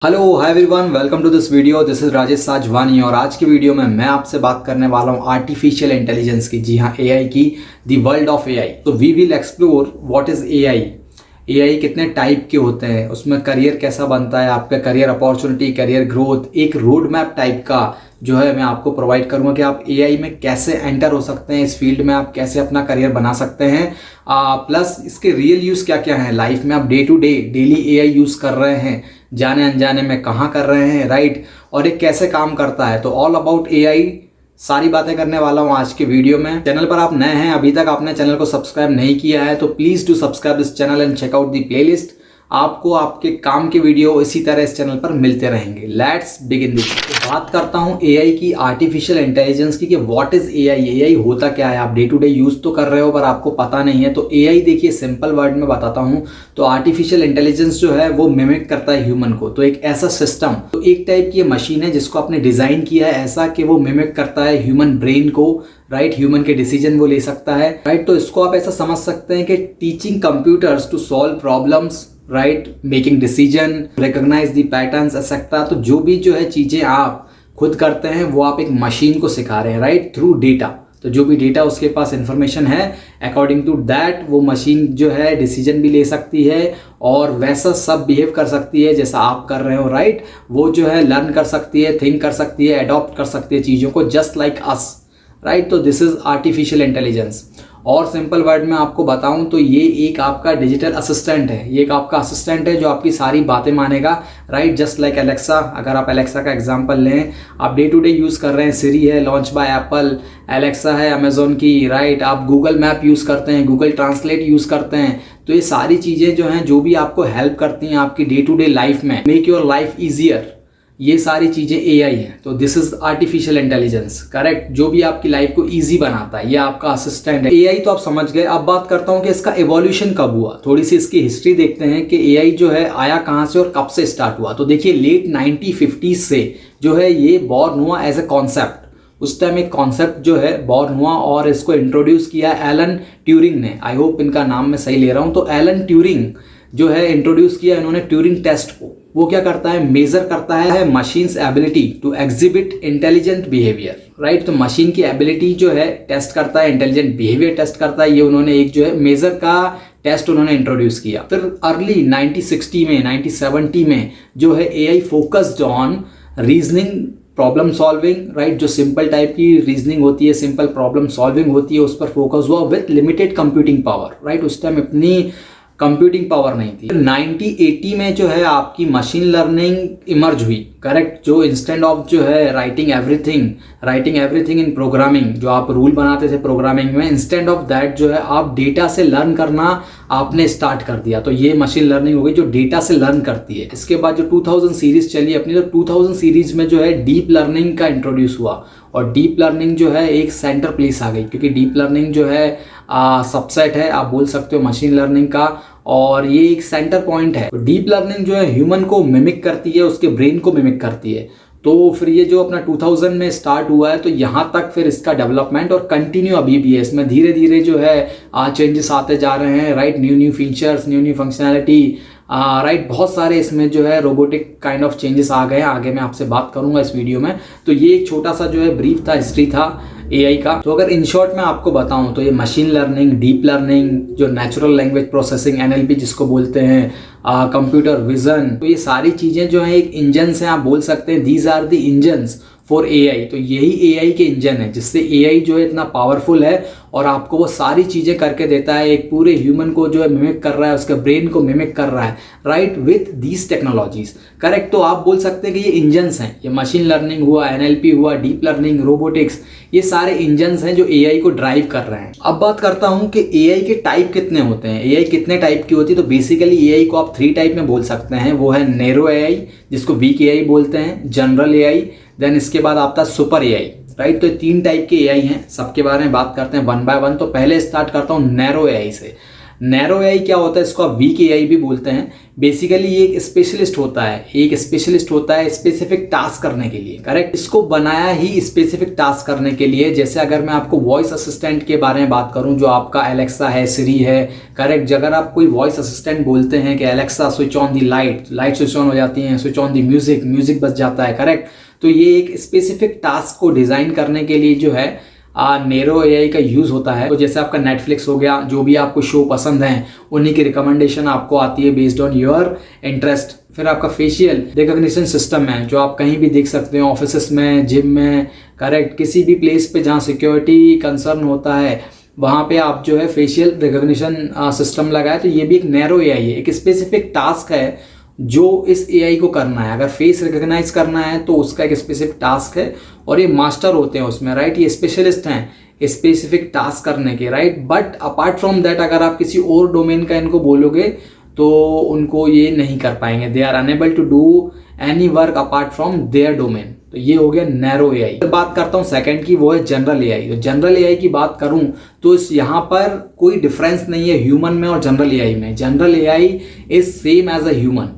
Hello hi everyone, welcome to this video. This is Rajesh Sajwani और आज की वीडियो में मैं आपसे बात करने वाला हूँ आर्टिफिशियल इंटेलिजेंस की। जी हाँ, एआई की, द वर्ल्ड ऑफ एआई। तो we will explore what is AI, AI कितने टाइप के होते हैं, उसमें करियर कैसा बनता है, आपका करियर अपॉर्चुनिटी, करियर ग्रोथ, एक रोड मैप टाइप का जो है मैं आपको प्रोवाइड करूंगा कि आप एआई में कैसे एंटर हो सकते हैं, इस फील्ड में आप कैसे अपना करियर बना सकते हैं। प्लस इसके रियल यूज़ क्या क्या हैं लाइफ में, आप day to day daily AI use कर रहे हैं, जाने अनजाने में कहाँ कर रहे हैं, राइट, और ये कैसे काम करता है। तो ऑल अबाउट एआई सारी बातें करने वाला हूँ आज के वीडियो में। चैनल पर आप नए हैं, अभी तक आपने चैनल को सब्सक्राइब नहीं किया है तो please do subscribe this channel and check out the playlist. आपको आपके काम के वीडियो इसी तरह इस चैनल पर मिलते रहेंगे। Let's begin this. तो बात करता हूँ एआई की, आर्टिफिशियल इंटेलिजेंस की, कि व्हाट इज एआई, एआई होता क्या है। आप डे टू डे यूज तो कर रहे हो पर आपको पता नहीं है। तो एआई देखिए, सिंपल वर्ड में बताता हूँ तो आर्टिफिशियल इंटेलिजेंस जो है वो मिमिक करता है ह्यूमन को। तो एक ऐसा सिस्टम, तो एक टाइप की मशीन है जिसको आपने डिजाइन किया है ऐसा कि वो मिमिक करता है ह्यूमन ब्रेन को, राइट, ह्यूमन के डिसीजन वो ले सकता है, राइट। तो इसको आप ऐसा समझ सकते हैं कि teaching computers to solve problems, right, making decision, recognise the patterns etcetera. तो जो भी जो है चीजें आप खुद करते हैं वो आप एक मशीन को सिखा रहे हैं, राइट, थ्रू डेटा। तो जो भी डेटा उसके पास इंफॉर्मेशन है, अकॉर्डिंग टू दैट वो मशीन जो है डिसीजन भी ले सकती है और वैसा सब बिहेव कर सकती है जैसा आप कर रहे हो, राइट। वो जो है लर्न कर सकती है, थिंक कर सकती है, अडॉप्ट कर सकती है चीज़ों को, जस्ट लाइक अस, राइट। तो दिस इज आर्टिफिशियल इंटेलिजेंस। और सिंपल वर्ड में आपको बताऊं तो ये एक आपका डिजिटल असिस्टेंट है, ये एक आपका असिस्टेंट है जो आपकी सारी बातें मानेगा, राइट, जस्ट लाइक एलेक्सा। अगर आप एलेक्सा का एग्जांपल लें, आप डे टू डे यूज़ कर रहे हैं, सिरी है लॉन्च बाय एप्पल, एलेक्सा है अमेजोन की, राइट, आप गूगल मैप यूज़ करते हैं, गूगल ट्रांसलेट यूज़ करते हैं। तो ये सारी चीज़ें जो हैं, जो भी आपको हेल्प करती हैं आपकी डे टू डे लाइफ में, मेक योर लाइफ ईजियर, ये सारी चीजें एआई है। तो this is artificial intelligence, correct, जो भी आपकी लाइफ को इजी बनाता है, ये आपका असिस्टेंट है। एआई तो आप समझ गए। अब बात करता हूं कि इसका एवोल्यूशन कब हुआ, थोड़ी सी इसकी हिस्ट्री देखते हैं कि एआई जो है आया कहां से और कब से स्टार्ट हुआ। तो देखिए, लेट 1950s से जो है ये बॉर्न हुआ एज ए कॉन्सेप्ट। उस टाइम एक कॉन्सेप्ट जो है बॉर्न हुआ और इसको इंट्रोड्यूस किया एलन ट्यूरिंग ने। आई होप इनका नाम मैं सही ले रहा हूं। तो एलन ट्यूरिंग जो है इंट्रोड्यूस किया इन्होंने ट्यूरिंग टेस्ट को। वो क्या करता है, मेजर करता है machines ability to exhibit intelligent behaviour, right. तो मशीन की एबिलिटी जो है टेस्ट करता है, इंटेलिजेंट बिहेवियर टेस्ट करता है। ये उन्होंने एक जो है मेजर का टेस्ट उन्होंने इंट्रोड्यूस किया। फिर अर्ली 1960 में 1970 में जो है AI focused on reasoning, problem solving, right, जो सिंपल टाइप की रीजनिंग होती है, सिंपल प्रॉब्लम सॉल्विंग होती है, उस पर फोकस हुआ with limited computing power, right. उस टाइम इतनी कंप्यूटिंग पावर नहीं थी। 1980 में जो है आपकी मशीन लर्निंग इमर्ज हुई, करेक्ट, जो इंस्टेंट ऑफ जो है राइटिंग एवरीथिंग इन प्रोग्रामिंग, जो आप रूल बनाते थे प्रोग्रामिंग में, इंस्टेंट ऑफ दैट जो है आप डेटा से लर्न करना आपने स्टार्ट कर दिया। तो ये मशीन लर्निंग हो गई जो डेटा से लर्न करती है। इसके बाद जो 2000 सीरीज चली अपनी, तो 2000 सीरीज में जो है डीप लर्निंग का इंट्रोड्यूस हुआ और डीप लर्निंग जो है एक सेंटर प्लेस आ गई, क्योंकि डीप लर्निंग जो है सबसेट है, आप बोल सकते हो, मशीन लर्निंग का, और ये एक सेंटर पॉइंट है। डीप लर्निंग जो है ह्यूमन को मिमिक करती है, उसके ब्रेन को मिमिक करती है। तो फिर ये जो अपना 2000 में स्टार्ट हुआ है, तो यहाँ तक फिर इसका डेवलपमेंट और कंटिन्यू अभी भी है। इसमें धीरे धीरे जो है चेंजेस आते जा रहे हैं, right, new features, new functionality, right, बहुत सारे इसमें जो है रोबोटिक काइंड ऑफ चेंजेस आ गए हैं। आगे मैं आपसे बात करूंगा इस वीडियो में। तो ये एक छोटा सा जो है ब्रीफ था, हिस्ट्री था एआई का। तो अगर इन शॉर्ट में आपको बताऊं तो ये मशीन लर्निंग, डीप लर्निंग, जो नेचुरल लैंग्वेज प्रोसेसिंग, एनएलपी जिसको बोलते हैं, कंप्यूटर विजन, तो ये सारी चीजें जो है एक इंजन्स हैं, आप बोल सकते हैं these are the engines for AI. तो यही एआई के इंजन है जिससे एआई जो है इतना पावरफुल है और आपको वो सारी चीजें करके देता है। एक पूरे ह्यूमन को जो है मिमिक कर रहा है, उसके ब्रेन को मिमिक कर रहा है, right, with these technologies, correct. तो आप बोल सकते हैं कि ये इंजन्स हैं, ये मशीन लर्निंग हुआ, एनएलपी हुआ, डीप लर्निंग, रोबोटिक्स, ये सारे इंजन्स हैं जो एआई को ड्राइव कर रहे हैं। अब बात करता हूं कि एआई के टाइप कितने होते हैं, एआई कितने टाइप की होती है। तो बेसिकली एआई को आप 3 टाइप में बोल सकते हैं। वो है नैरो एआई, जिसको वीक एआई बोलते हैं, जनरल एआई, देन इसके बाद आता है सुपर एआई, राइट। तो 3 टाइप के एआई हैं, सबके बारे में बात करते हैं वन बाय वन। तो पहले स्टार्ट करता हूँ नैरो एआई से। नैरो एआई क्या होता है, इसको आप वीक एआई भी बोलते हैं। बेसिकली ये एक स्पेशलिस्ट होता है स्पेसिफिक टास्क करने के लिए, करेक्ट। इसको बनाया ही स्पेसिफिक टास्क करने के लिए। जैसे अगर मैं आपको वॉइस असिस्टेंट के बारे में बात करूं, जो आपका एलेक्सा है, सिरी है, करेक्ट। अगर आप कोई वॉइस असिस्टेंट बोलते हैं कि Alexa switch on the light switch on हो जाती है, स्विच ऑन दी म्यूजिक बज जाता है, करेक्ट। तो ये एक स्पेसिफिक टास्क को डिजाइन करने के लिए जो है नैरो एआई का यूज होता है। तो जैसे आपका नेटफ्लिक्स हो गया, जो भी आपको शो पसंद है उन्हीं की रिकमेंडेशन आपको आती है बेस्ड ऑन योर इंटरेस्ट। फिर आपका फेशियल रिकॉग्निशन सिस्टम है, जो आप कहीं भी देख सकते हो, ऑफिस में, जिम में, करेक्ट। किसी भी प्लेस पे जहाँ सिक्योरिटी कंसर्न होता है वहाँ पे आप जो है फेशियल रिकॉग्निशन सिस्टम लगाए। तो ये भी एक नैरो एआई है, एक स्पेसिफिक टास्क है जो इस एआई को करना है। अगर फेस रिकॉग्नाइज करना है तो उसका एक स्पेसिफिक टास्क है, और ये मास्टर होते हैं उसमें, राइट। ये स्पेशलिस्ट हैं स्पेसिफिक टास्क करने के, right. But apart from that अगर आप किसी और डोमेन का इनको बोलोगे तो उनको ये नहीं कर पाएंगे। They are unable to do any work apart from their domain. तो ये हो गया नैरो एआई। फिर बात करता हूँ सेकंड की, वो है जनरल एआई। तो जनरल एआई की बात करूँ तो इस यहाँ पर कोई डिफरेंस नहीं है ह्यूमन में और जनरल एआई में। General AI is same as a human,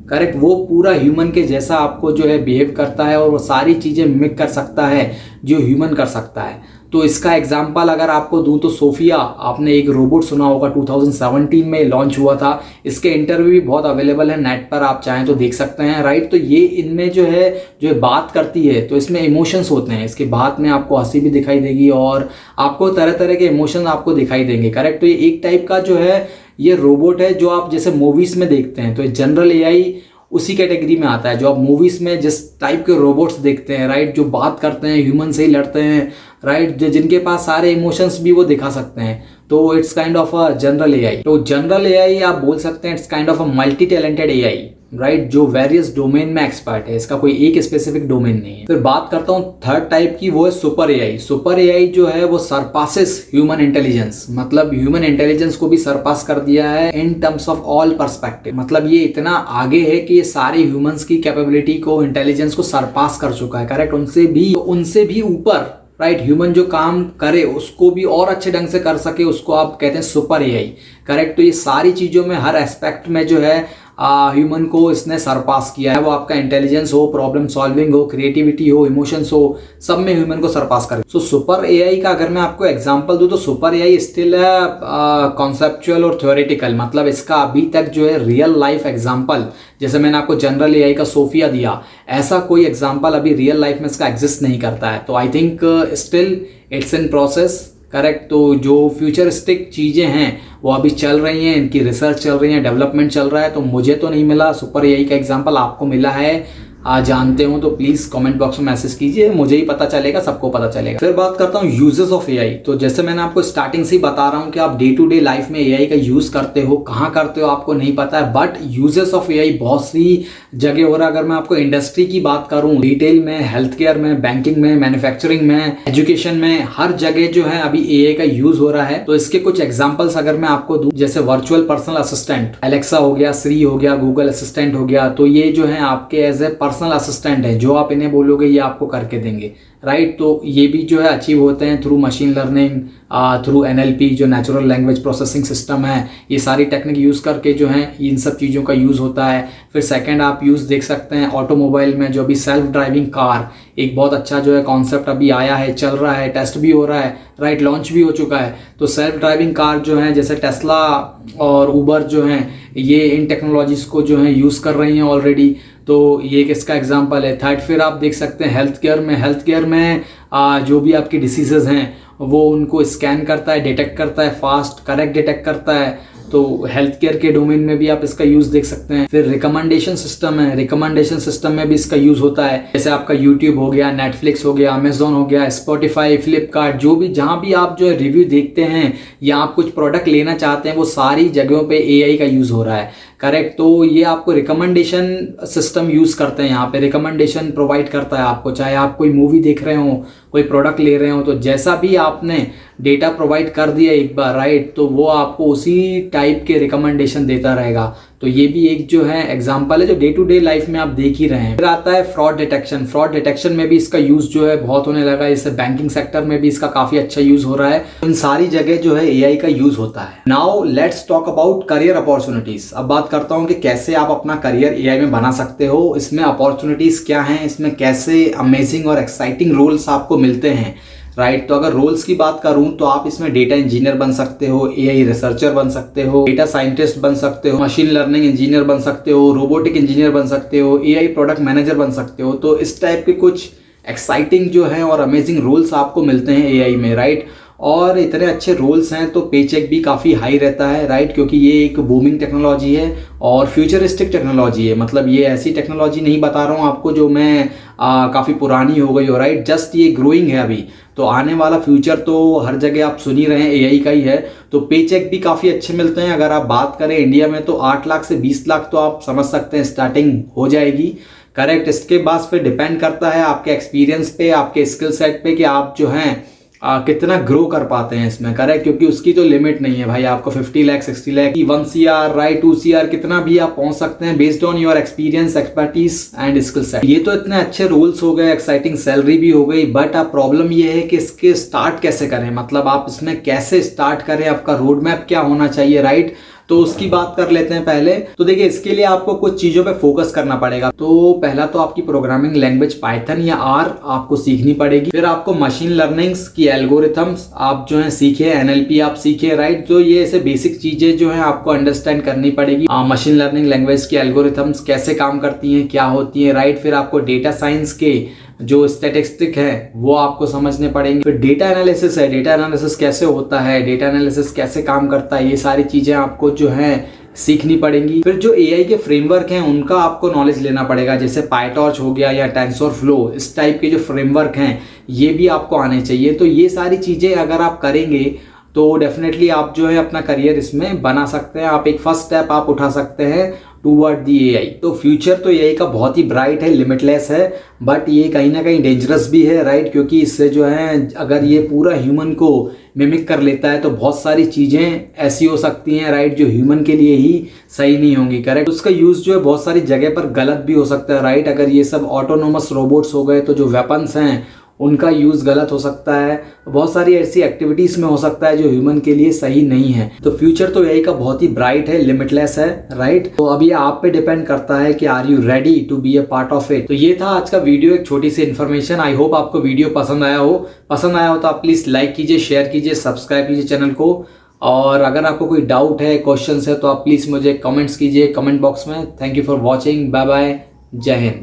correct. वो पूरा ह्यूमन के जैसा आपको जो है बिहेव करता है, और वो सारी चीज़ें मिमिक कर सकता है जो ह्यूमन कर सकता है। तो इसका एग्जांपल अगर आपको दूं तो सोफिया, आपने एक रोबोट सुना होगा, 2017 में लॉन्च हुआ था। इसके इंटरव्यू भी बहुत अवेलेबल है नेट पर, आप चाहें तो देख सकते हैं, राइट। तो ये इनमें जो है बात करती है, तो इसमें इमोशंस होते हैं। इसके बात में आपको हंसी भी दिखाई देगी और आपको तरह तरह के इमोशन आपको दिखाई देंगे, करेक्ट। तो ये एक टाइप का जो है ये रोबोट है जो आप जैसे मूवीज में देखते हैं। तो जनरल एआई उसी कैटेगरी में आता है, जो आप मूवीज में जिस टाइप के रोबोट्स देखते हैं, राइट, जो बात करते हैं, ह्यूमन से ही लड़ते हैं, राइट, जिनके पास सारे इमोशंस भी वो दिखा सकते हैं। तो it's kind of a general AI. तो जनरल एआई आप बोल सकते हैं it's kind of a multi talented AI, right, जो वेरियस डोमेन में एक्सपर्ट है। इसका कोई एक स्पेसिफिक डोमेन नहीं है। फिर बात करता हूँ थर्ड टाइप की, वो है सुपर एआई। सुपर एआई जो है वो सरपासेस ह्यूमन इंटेलिजेंस, मतलब ह्यूमन इंटेलिजेंस को भी सरपास कर दिया है in terms of all perspective. मतलब ये इतना आगे है कि ये सारे ह्यूमंस की कैपेबिलिटी को, इंटेलिजेंस को सरपास कर चुका है, करेक्ट। उनसे भी ऊपर, राइट, ह्यूमन जो काम करे उसको भी और अच्छे ढंग से कर सके, उसको आप कहते हैं सुपर एआई, करेक्ट। तो ये सारी चीजों में, हर एस्पेक्ट में जो है ह्यूमन को इसने सरपास किया है। वो आपका इंटेलिजेंस हो, प्रॉब्लम सॉल्विंग हो, क्रिएटिविटी हो, इमोशंस हो, सब में ह्यूमन को सरपास करे। सो सुपर एआई का अगर मैं आपको एग्जांपल दूं तो सुपर एआई स्टिल है कॉन्सेप्चुअल और थ्योरेटिकल। मतलब इसका अभी तक जो है रियल लाइफ एग्जांपल, जैसे मैंने आपको जनरल एआई का सोफिया दिया, ऐसा कोई एग्जांपल अभी रियल लाइफ में इसका एग्जिस्ट नहीं करता है। तो I think still it's in process, correct. तो जो फ्यूचरिस्टिक चीज़ें हैं वो अभी चल रही हैं, इनकी रिसर्च चल रही है, डेवलपमेंट चल रहा है। तो मुझे तो नहीं मिला सुपर एआई का एग्जांपल, आपको मिला है, जानते हो तो प्लीज कमेंट बॉक्स में मैसेज कीजिए, मुझे ही पता चलेगा, सबको पता चलेगा। फिर बात करता हूँ यूजेस ऑफ एआई। तो जैसे मैंने आपको स्टार्टिंग से ही बता रहा हूँ कि आप डे टू डे लाइफ में एआई का यूज करते हो, कहाँ करते हो आपको नहीं पता है, बट यूजेस ऑफ एआई बहुत सी जगह हो रहा है। अगर मैं आपको इंडस्ट्री की बात करूँ, रिटेल में, हेल्थ केयर में, बैंकिंग में, मैन्युफैक्चरिंग में, एजुकेशन में, हर जगह जो है अभी एआई का यूज हो रहा है। तो इसके कुछ एग्जाम्पल्स अगर मैं आपको दूं, जैसे वर्चुअल पर्सनल असिस्टेंट, एलेक्सा हो गया, सिरी हो गया, गूगल असिस्टेंट हो गया। तो ये जो है आपके एज ए पर्सनल असिस्टेंट है, जो आप इन्हें बोलोगे ये आपको करके देंगे, राइट। तो ये भी जो है अचीव होते हैं through machine learning, through NLP, जो नेचुरल लैंग्वेज प्रोसेसिंग सिस्टम है। ये सारी टेक्निक यूज़ करके जो है इन सब चीज़ों का यूज़ होता है। फिर सेकंड आप यूज़ देख सकते हैं ऑटोमोबाइल में, जो अभी सेल्फ ड्राइविंग कार एक बहुत अच्छा जो है कॉन्सेप्ट अभी आया है, चल रहा है, टेस्ट भी हो रहा है, राइट, लॉन्च भी हो चुका है। तो सेल्फ ड्राइविंग कार जो है जैसे टेस्ला और उबर जो हैं, ये इन टेक्नोलॉजीज़ को जो है यूज़ कर रही हैं ऑलरेडी। तो ये एक इसका एग्जांपल है। थर्ड फिर आप देख सकते हैं हेल्थ केयर में जो भी आपकी डिसीजेज हैं वो उनको स्कैन करता है, डिटेक्ट करता है, फास्ट करेक्ट डिटेक्ट करता है। तो हेल्थ केयर के डोमेन में भी आप इसका यूज देख सकते हैं। फिर रिकमेंडेशन सिस्टम है, रिकमेंडेशन सिस्टम में भी इसका यूज होता है। जैसे आपका यूट्यूब हो गया, नेटफ्लिक्स हो गया, अमेजोन हो गया, स्पॉटिफाई, फ्लिपकार्ट, जो भी जहां भी आप जो है रिव्यू देखते हैं या आप कुछ प्रोडक्ट लेना चाहते हैं, वो सारी जगहों पे एआई का यूज हो रहा है, करेक्ट। तो ये आपको रिकमेंडेशन सिस्टम यूज करते हैं, यहाँ पे रिकमेंडेशन प्रोवाइड करता है आपको। चाहे आप कोई मूवी देख रहे हो, कोई प्रोडक्ट ले रहे हो, तो जैसा भी आपने डेटा प्रोवाइड कर दिया एक बार, राइट, तो वो आपको उसी टाइप के रिकमेंडेशन देता रहेगा। तो ये भी एक जो है एग्जांपल है जो डे टू डे लाइफ में आप देख ही रहे हैं। फिर आता है फ्रॉड डिटेक्शन। फ्रॉड डिटेक्शन में भी इसका यूज जो है बहुत होने लगा है, इससे बैंकिंग सेक्टर में भी इसका काफी अच्छा यूज हो रहा है। इन सारी जगह जो है एआई का यूज होता है। Now let's talk about career opportunities. अब बात करता हूँ कि कैसे आप अपना करियर एआई में बना सकते हो, इसमें अपॉर्चुनिटीज क्या हैं, इसमें कैसे अमेजिंग और एक्साइटिंग रोल्स आपको मिलते हैं, राइट। तो अगर रोल्स की बात करूं तो आप इसमें डेटा इंजीनियर बन सकते हो, एआई रिसर्चर बन सकते हो, डेटा साइंटिस्ट बन सकते हो, मशीन लर्निंग इंजीनियर बन सकते हो, रोबोटिक इंजीनियर बन सकते हो, एआई प्रोडक्ट मैनेजर बन सकते हो। तो इस टाइप के कुछ एक्साइटिंग जो है और अमेजिंग रोल्स आपको मिलते हैं एआई में, राइट। और इतने अच्छे रोल्स हैं तो पेचेक भी काफ़ी हाई रहता है, राइट, क्योंकि ये एक बूमिंग टेक्नोलॉजी है और फ्यूचरिस्टिक टेक्नोलॉजी है। मतलब ये ऐसी टेक्नोलॉजी नहीं बता रहा हूँ आपको जो मैं काफ़ी पुरानी हो गई हो, राइट। जस्ट ये ग्रोइंग है अभी, तो आने वाला फ्यूचर तो हर जगह आप सुन ही रहे हैं एआई का ही है। तो पेचेक भी काफ़ी अच्छे मिलते हैं। अगर आप बात करें इंडिया में तो 8 लाख से 20 लाख तो आप समझ सकते हैं स्टार्टिंग हो जाएगी, करेक्ट। इसके बाद फिर डिपेंड करता है आपके एक्सपीरियंस पे, आपके स्किल सेट पे कि आप जो हैं कितना ग्रो कर पाते हैं इसमें, करेक्ट। क्योंकि उसकी तो लिमिट नहीं है भाई, आपको 50 lakh 60 lakh 1 CR, right, 2 CR कितना भी आप पहुंच सकते हैं based on your experience, expertise and skill set. ये तो इतने अच्छे रोल्स हो गए, एक्साइटिंग सैलरी भी हो गई, बट अब प्रॉब्लम ये है कि इसके स्टार्ट कैसे करें, मतलब आप इसमें कैसे स्टार्ट करें, आपका रोड मैप क्या होना चाहिए, राइट। तो उसकी बात कर लेते हैं पहले। तो देखिए इसके लिए आपको कुछ चीज़ों पे फोकस करना पड़ेगा। तो पहला तो आपकी प्रोग्रामिंग लैंग्वेज पाइथन या आर आपको सीखनी पड़ेगी। फिर आपको मशीन लर्निंग्स की एल्गोरिथम्स आप जो है सीखे, एनएलपी आप सीखे, राइट। जो ये ऐसे बेसिक चीज़ें जो है आपको अंडरस्टैंड करनी पड़ेगी। मशीन लर्निंग लैंग्वेज की एल्गोरिथम्स कैसे काम करती हैं, क्या होती हैं, राइट। फिर आपको डेटा साइंस के जो स्टैटिस्टिक है वो आपको समझने पड़ेंगे। फिर डेटा एनालिसिस है, डेटा एनालिसिस कैसे होता है, डेटा एनालिसिस कैसे काम करता है, ये सारी चीज़ें आपको जो है सीखनी पड़ेंगी। फिर जो एआई के फ्रेमवर्क हैं उनका आपको नॉलेज लेना पड़ेगा, जैसे पाइटॉर्च हो गया या टेंसरफ्लो, इस टाइप के जो फ्रेमवर्क हैं ये भी आपको आने चाहिए। तो ये सारी चीज़ें अगर आप करेंगे तो डेफिनेटली आप जो है अपना करियर इसमें बना सकते हैं। आप एक फर्स्ट स्टेप आप उठा सकते हैं टूवर्ड दी एआई। तो फ्यूचर तो एआई का बहुत ही ब्राइट है, लिमिटलेस है, बट ये कहीं ना कहीं डेंजरस भी है, राइट। क्योंकि इससे जो है अगर ये पूरा ह्यूमन को मिमिक कर लेता है तो बहुत सारी चीज़ें ऐसी हो सकती हैं, राइट, जो ह्यूमन के लिए ही सही नहीं होंगी, करेक्ट। उसका यूज़ जो है बहुत सारी जगह पर गलत भी हो सकता है, राइट। अगर ये सब ऑटोनोमस रोबोट्स हो गए तो जो वेपन्स हैं उनका यूज़ गलत हो सकता है। बहुत सारी ऐसी एक्टिविटीज़ में हो सकता है जो ह्यूमन के लिए सही नहीं है। तो फ्यूचर तो एआई का बहुत ही ब्राइट है, लिमिटलेस है, राइट। तो अब ये आप पे डिपेंड करता है कि are you ready to be a part of it. तो ये था आज का वीडियो, एक छोटी सी इन्फॉर्मेशन। आई होप आपको वीडियो पसंद आया हो तो आप प्लीज़ लाइक कीजिए, शेयर कीजिए, सब्सक्राइब कीजिए चैनल को। और अगर आपको कोई डाउट है, क्वेश्चन है तो आप प्लीज़ मुझे कमेंट्स कीजिए कमेंट बॉक्स में। Thank you for watching, bye bye, Jai Hind.